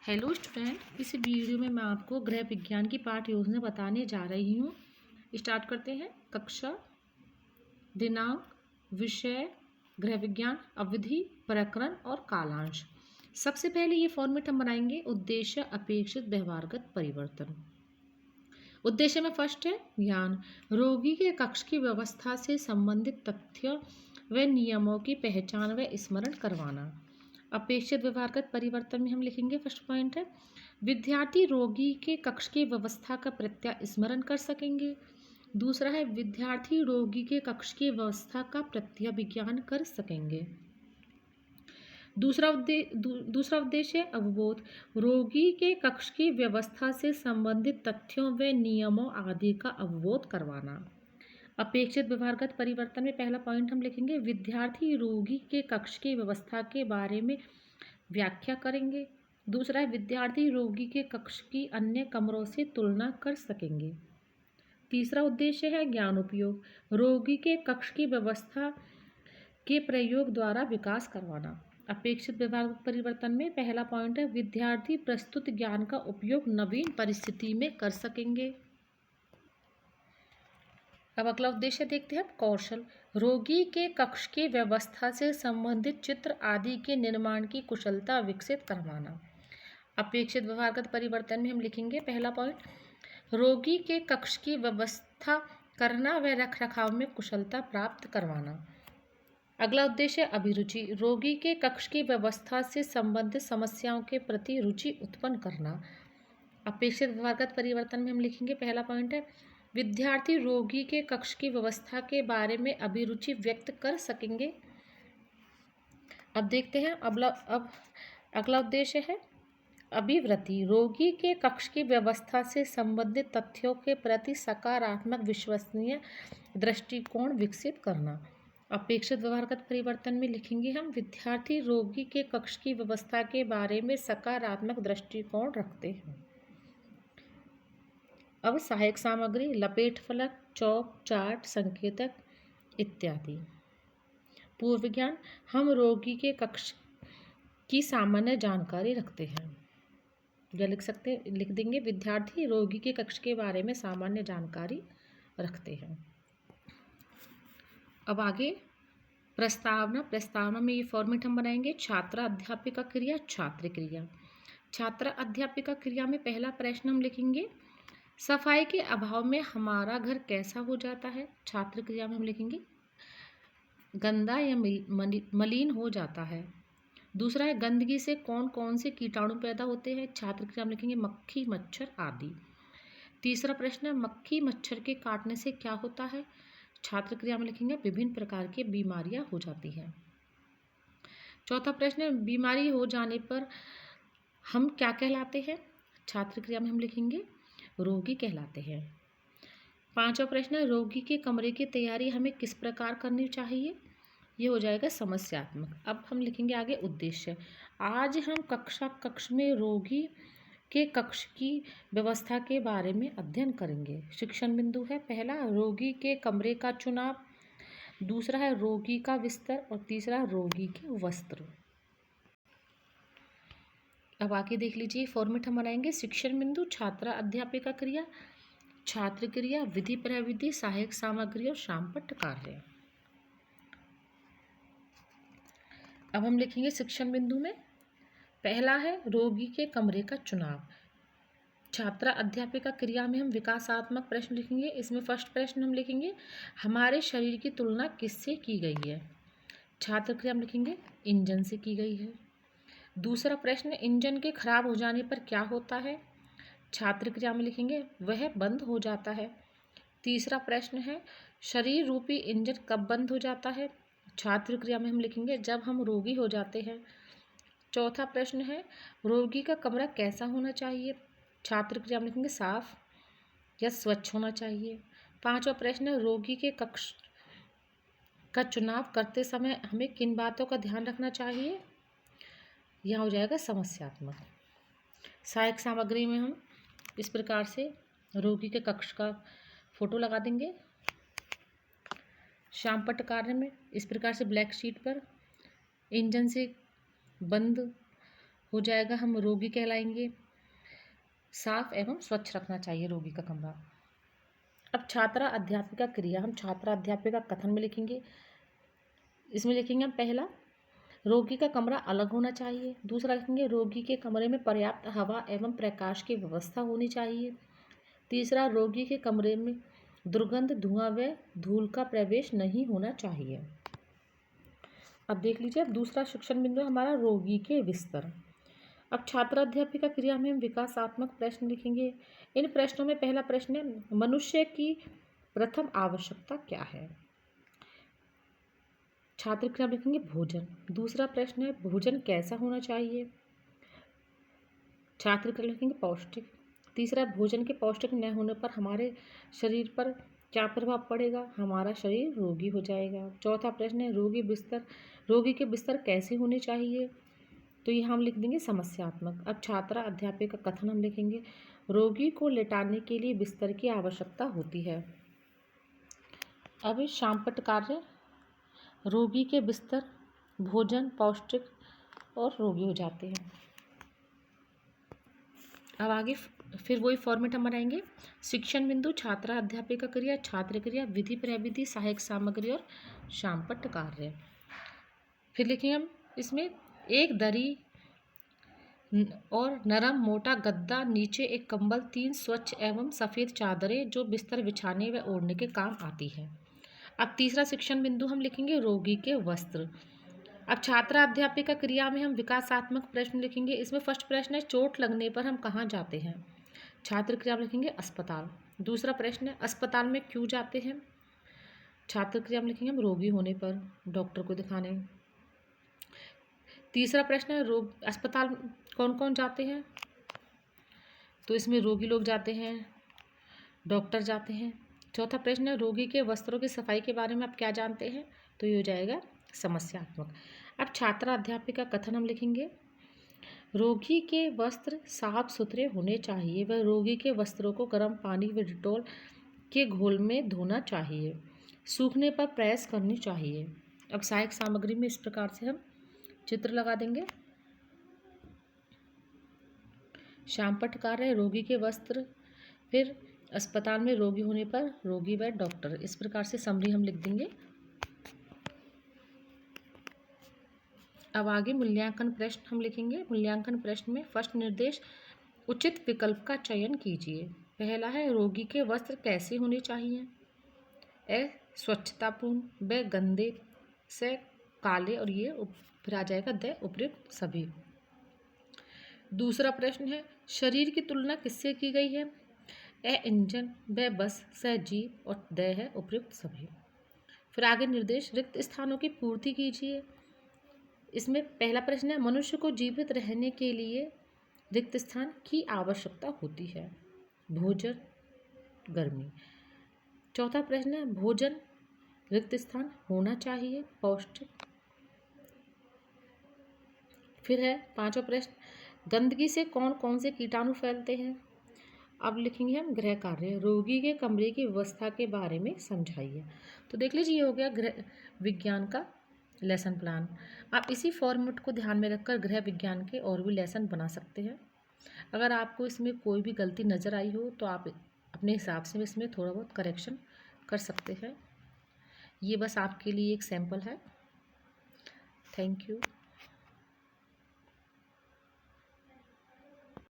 Hello student, इस video में मैं आपको गृह विज्ञान की पाठ्य योजना बताने जा रही हूँ। स्टार्ट करते हैं। कक्षा, दिनांक, विषय, गृह विज्ञान, अवधि, प्रकरण और कालांश। सबसे पहले ये फॉर्मेट हम बनाएंगे। उद्देश्य, अपेक्षित, व्यवहारगत परिवर्तन। उद्देश्य में फर्स्ट है ज्ञान। रोगी के कक्ष की व्यवस्था से संबंधित तथ्य व नियमों की पहचान व स्मरण करवाना। अपेक्षित व्यवहारगत परिवर्तन में हम लिखेंगे फर्स्ट पॉइंट है विद्यार्थी रोगी के कक्ष की व्यवस्था का प्रत्यास्मरण कर सकेंगे। दूसरा है विद्यार्थी रोगी के कक्ष की व्यवस्था का प्रत्याभिज्ञान कर सकेंगे। दूसरा उद्देश्य है अवबोध। रोगी के कक्ष की व्यवस्था से संबंधित तथ्यों व नियमों आदि का अवबोध करवाना। अपेक्षित व्यवहारगत परिवर्तन में पहला पॉइंट हम लिखेंगे विद्यार्थी रोगी के कक्ष की व्यवस्था के बारे में व्याख्या करेंगे। दूसरा है विद्यार्थी रोगी के कक्ष की अन्य कमरों से तुलना कर सकेंगे। तीसरा उद्देश्य है ज्ञान उपयोग। रोगी के कक्ष की व्यवस्था के प्रयोग द्वारा विकास करवाना। अपेक्षित व्यवहारगत परिवर्तन में पहला पॉइंट है विद्यार्थी प्रस्तुत ज्ञान का उपयोग नवीन परिस्थिति में कर सकेंगे। अब अगला उद्देश्य देखते हैं कौशल। रोगी के कक्ष की व्यवस्था से संबंधित चित्र आदि के निर्माण की कुशलता विकसित करवाना। अपेक्षित व्यवहारगत परिवर्तन में हम लिखेंगे पहला पॉइंट रोगी के कक्ष की व्यवस्था करना व रखरखाव में कुशलता प्राप्त करवाना। अगला उद्देश्य अभिरुचि। रोगी के कक्ष की व्यवस्था से संबंधित समस्याओं के प्रति रुचि उत्पन्न करना। अपेक्षित व्यवहारगत परिवर्तन में हम लिखेंगे पहला पॉइंट है विद्यार्थी रोगी के कक्ष की व्यवस्था के बारे में अभिरुचि व्यक्त कर सकेंगे। अब देखते हैं अब अगला उद्देश्य है अभिवृत्ति। रोगी के कक्ष की व्यवस्था से संबंधित तथ्यों के प्रति सकारात्मक विश्वसनीय दृष्टिकोण विकसित करना। अपेक्षित व्यवहारगत परिवर्तन में लिखेंगे हम विद्यार्थी रोगी के कक्ष की व्यवस्था के बारे में सकारात्मक दृष्टिकोण रखते हैं। अब सहायक सामग्री लपेट फलक, चौक, चार्ट, संकेतक इत्यादि। पूर्व ज्ञान। हम रोगी के कक्ष की सामान्य जानकारी रखते हैं या लिख देंगे विद्यार्थी रोगी के कक्ष के बारे में सामान्य जानकारी रखते हैं। अब आगे प्रस्तावना में ये फॉर्मेट हम बनाएंगे छात्र अध्यापिका क्रिया, छात्र क्रिया। छात्र अध्यापिका क्रिया में पहला प्रश्न हम लिखेंगे सफाई के अभाव में हमारा घर कैसा हो जाता है। छात्र क्रिया में हम लिखेंगे गंदा या मलिन हो जाता है। दूसरा है गंदगी से कौन कौन से कीटाणु पैदा होते हैं। छात्र क्रिया में लिखेंगे मक्खी, मच्छर आदि। तीसरा प्रश्न है मक्खी मच्छर के काटने से क्या होता है। छात्र क्रिया में लिखेंगे विभिन्न प्रकार की बीमारियां हो जाती हैं। चौथा प्रश्न है बीमारी हो जाने पर हम क्या कहलाते हैं। छात्र क्रिया में हम लिखेंगे रोगी कहलाते हैं। पांचवा प्रश्न है रोगी के कमरे की तैयारी हमें किस प्रकार करनी चाहिए। ये हो जाएगा समस्यात्मक। अब हम लिखेंगे आगे उद्देश्य। आज हम कक्ष में रोगी के कक्ष की व्यवस्था के बारे में अध्ययन करेंगे। शिक्षण बिंदु है पहला रोगी के कमरे का चुनाव, दूसरा है रोगी का बिस्तर और तीसरा रोगी के वस्त्र। अब आगे देख लीजिए फॉर्मेट हम बनाएंगे शिक्षण बिंदु, छात्र अध्यापिका क्रिया, छात्र क्रिया, विधि प्रविधि, सहायक सामग्री और शामपट्ट कार्य। अब हम लिखेंगे शिक्षण बिंदु में पहला है रोगी के कमरे का चुनाव। छात्र अध्यापिका क्रिया में हम विकासात्मक प्रश्न लिखेंगे। इसमें फर्स्ट प्रश्न हम लिखेंगे हमारे शरीर की तुलना किससे की गई है। छात्र क्रिया में लिखेंगे इंजन से की गई है। दूसरा प्रश्न इंजन के खराब हो जाने पर क्या होता है। छात्र क्रिया में लिखेंगे वह बंद हो जाता है। तीसरा प्रश्न है शरीर रूपी इंजन कब बंद हो जाता है। छात्र क्रिया में हम लिखेंगे जब हम रोगी हो जाते हैं। चौथा प्रश्न है रोगी का कमरा कैसा होना चाहिए। छात्र क्रिया में लिखेंगे साफ या स्वच्छ होना चाहिए। पांचवा प्रश्न है रोगी के कक्ष का चुनाव करते समय हमें किन बातों का ध्यान रखना चाहिए। यह हो जाएगा समस्यात्मक। सहायक सामग्री में हम इस प्रकार से रोगी के कक्ष का फोटो लगा देंगे। शामपट्ट कार्य में इस प्रकार से ब्लैक शीट पर इंजन से बंद हो जाएगा, हम रोगी कहलाएंगे। साफ एवं स्वच्छ रखना चाहिए रोगी का कमरा। अब छात्रा अध्यापिका क्रिया, हम छात्रा अध्यापिका कथन में लिखेंगे। इसमें लिखेंगे हम पहला, रोगी का कमरा अलग होना चाहिए। दूसरा लिखेंगे, रोगी के कमरे में पर्याप्त हवा एवं प्रकाश की व्यवस्था होनी चाहिए। तीसरा, रोगी के कमरे में दुर्गंध, धुआं व धूल का प्रवेश नहीं होना चाहिए। अब देख लीजिए, अब दूसरा शिक्षण बिंदु हमारा रोगी के बिस्तर। अब छात्रा अध्यापिका क्रिया में हम विकासात्मक प्रश्न लिखेंगे। इन प्रश्नों में पहला प्रश्न है, मनुष्य की प्रथम आवश्यकता क्या है? छात्र क्रिया लिखेंगे भोजन। दूसरा प्रश्न है, भोजन कैसा होना चाहिए? छात्र क्रिया लिखेंगे पौष्टिक। तीसरा, भोजन के पौष्टिक न होने पर हमारे शरीर पर क्या प्रभाव पड़ेगा? हमारा शरीर रोगी हो जाएगा। चौथा प्रश्न है, रोगी के बिस्तर कैसे होने चाहिए? तो ये हम लिख देंगे समस्यात्मक। अब छात्रा अध्यापिका का कथन हम लिखेंगे, रोगी को लेटाने के लिए बिस्तर की आवश्यकता होती है। अब शामपट्ट कार्य, रोगी के बिस्तर, भोजन, पौष्टिक और रोगी हो जाते हैं। अब आगे फिर वही फॉर्मेट हम बनाएंगे। शिक्षण बिंदु, छात्रा अध्यापिका क्रिया, छात्र क्रिया, विधि प्रविधि, सहायक सामग्री और शामपट्ट कार्य। फिर लिखेंगे हम इसमें, एक दरी और नरम मोटा गद्दा, नीचे एक कंबल, 3 स्वच्छ एवं सफ़ेद चादरें जो बिस्तर बिछाने व ओढ़ने के काम आती है। अब तीसरा शिक्षण बिंदु हम लिखेंगे, रोगी के वस्त्र। अब छात्रा अध्यापिका क्रिया में हम विकासात्मक प्रश्न लिखेंगे। इसमें फर्स्ट प्रश्न है, चोट लगने पर हम कहाँ जाते हैं? छात्र क्रिया में लिखेंगे अस्पताल। दूसरा प्रश्न है, अस्पताल में क्यों जाते हैं? छात्र क्रिया में लिखेंगे हम रोगी होने पर, डॉक्टर को दिखाने। तीसरा प्रश्न है, अस्पताल कौन कौन जाते हैं? तो इसमें रोगी लोग जाते हैं, डॉक्टर जाते हैं। चौथा प्रश्न है, रोगी के वस्त्रों की सफाई के बारे में आप क्या जानते हैं? तो ये हो जाएगा समस्यात्मक। अब छात्रा अध्यापिका कथन हम लिखेंगे, रोगी के वस्त्र साफ सुथरे होने चाहिए व रोगी के वस्त्रों को गर्म पानी व डिटॉल के घोल में धोना चाहिए, सूखने पर प्रेस करनी चाहिए। अब सहायक सामग्री में इस प्रकार से हम चित्र लगा देंगे। शामपट्ट कार्य, रोगी के वस्त्र, फिर अस्पताल में रोगी होने पर रोगी व डॉक्टर, इस प्रकार से समरी हम लिख देंगे। अब आगे मूल्यांकन प्रश्न हम लिखेंगे। मूल्यांकन प्रश्न में फर्स्ट निर्देश, उचित विकल्प का चयन कीजिए। पहला है, रोगी के वस्त्र कैसे होने चाहिए? ए स्वच्छतापूर्ण, ब गंदे से काले, और ये फिर आ जाएगा द उपयुक्त सभी। दूसरा प्रश्न है, शरीर की तुलना किससे की गई है? ए इंजन, ब बस, स जीप और द है उपयुक्त सभी। फिर आगे निर्देश, रिक्त स्थानों की पूर्ति कीजिए। इसमें पहला प्रश्न है, मनुष्य को जीवित रहने के लिए रिक्त स्थान की आवश्यकता होती है। भोजन, गर्मी। चौथा प्रश्न है, भोजन, रिक्त स्थान होना चाहिए, पौष्टिक। फिर है पांचवा प्रश्न, गंदगी से कौन कौन से कीटाणु फैलते हैं? अब लिखेंगे हम गृह कार्य, रोगी के कमरे की व्यवस्था के बारे में समझाइए। तो देख लीजिए, ये हो गया गृह विज्ञान का लेसन प्लान। आप इसी फॉर्मेट को ध्यान में रखकर गृह विज्ञान के और भी लेसन बना सकते हैं। अगर आपको इसमें कोई भी गलती नज़र आई हो तो आप अपने हिसाब से इसमें थोड़ा बहुत करेक्शन कर सकते हैं। ये बस आपके लिए एक सैम्पल है। Thank you.